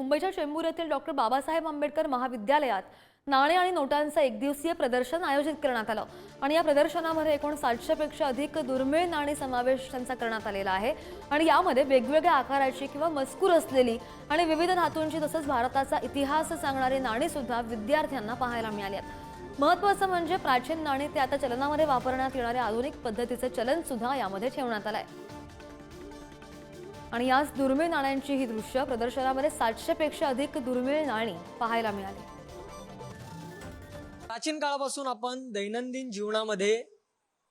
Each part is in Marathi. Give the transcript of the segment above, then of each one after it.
मुंबईच्या चेंबूर येथील डॉक्टर बाबासाहेब आंबेडकर महाविद्यालयात नाणे आणि नोटांचं एकदिवसीय प्रदर्शन आयोजित करण्यात आलं आणि या प्रदर्शनामध्ये एकूण 700 पेक्षा अधिक दुर्मिळ नाणी समावेश त्यांचा करण्यात आलेला आहे आणि यामध्ये वेगवेगळ्या आकाराची किंवा मजकूर असलेली आणि विविध धातूंची तसंच भारताचा इतिहास सांगणारी नाणी सुद्धा विद्यार्थ्यांना पाहायला मिळाली आहेत। महत्त्वाचं म्हणजे प्राचीन नाणी ते आता चलनामध्ये वापरण्यात येणाऱ्या आधुनिक पद्धतीचं चलन सुद्धा यामध्ये ठेवण्यात आलंय आणि याच दुर्मिळ नाण्यांची ही दृश्य प्रदर्शनामध्ये 700 पेक्षा अधिक दुर्मिळ नाणी पाहायला मिळाली। प्राचीन काळापासून आपण दैनंदिन जीवनामध्ये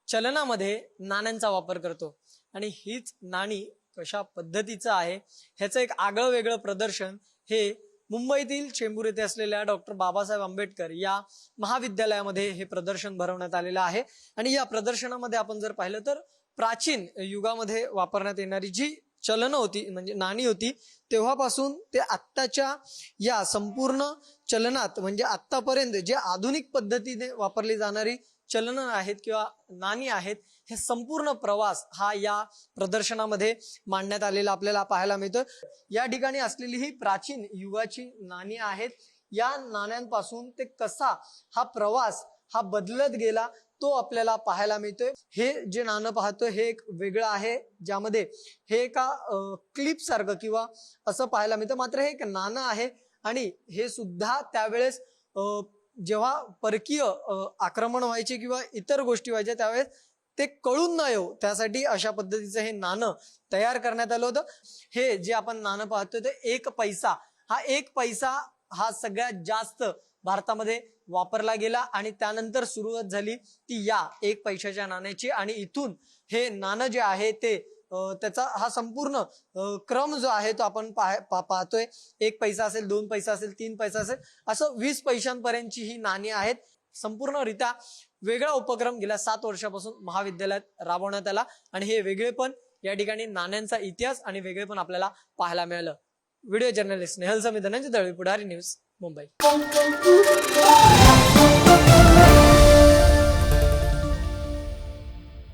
चलनामध्ये नाण्यांचा वापर करतो आणि हीच नाणी कशा पद्धतीचं आहे ह्याचं एक आगळं वेगळं प्रदर्शन हे मुंबईतील चेंबूर येथे असलेल्या डॉक्टर बाबासाहेब आंबेडकर या महाविद्यालयामध्ये हे प्रदर्शन भरवण्यात आलेलं आहे आणि या प्रदर्शनामध्ये आपण जर पाहिलं तर प्राचीन युगामध्ये वापरण्यात येणारी जी चलनं होती म्हणजे नाणी होती तेव्हापासून ते आत्ताच्या या संपूर्ण चलनात म्हणजे आत्तापर्यंत जे आधुनिक पद्धतीने वापरली जाणारी चलनं आहेत किंवा नाणी आहेत हे संपूर्ण प्रवास हा या प्रदर्शनामध्ये मांडण्यात आलेला आपल्याला पाहायला मिळतो। या ठिकाणी असलेली ही प्राचीन युगाची नाणी आहेत। या नाण्यांपासून ते कसा हा प्रवास हा बदलत गेला तो आपल्याला पाहायला मिळतोय। हे जे नाणं पाहतोय हे एक वेगळं आहे ज्यामध्ये हे एका क्लिप सारखं किंवा असं पाहायला मिळतं, मात्र हे एक नाणं आहे आणि हे सुद्धा त्यावेळेस जेव्हा परकीय आक्रमण व्हायचे किंवा इतर गोष्टी व्हायच्या त्यावेळेस ते कळून न येऊ त्यासाठी अशा पद्धतीचं हे नाणं तयार करण्यात आलं होतं। हे जे आपण नाणं पाहतोय ते 1 पैसा हा 1 पैसा हा सगळ्यात जास्त भारतामध्ये वापरला गेला आणि त्यानंतर सुरुवात झाली ती या 1 पैशाच्या नाण्याची आणि इथून हे नाणं जे आहे ते त्याचा हा संपूर्ण क्रम जो आहे तो आपण पाहतोय। 1 पैसा असेल, 2 पैसा असेल, 3 पैसा असेल, असं 20 पैशांपर्यंतची ही नाणी आहेत। संपूर्णरित्या वेगळा उपक्रम गेल्या 7 वर्षापासून महाविद्यालयात राबवण्यात आला आणि हे वेगळेपण या ठिकाणी नाण्यांचा इतिहास आणि वेगळेपण आपल्याला पाहायला मिळालं। व्हिडिओ जर्नलिस्ट नेहल समित, धनंजय दळवी, पुढारी न्यूज, मुंबई।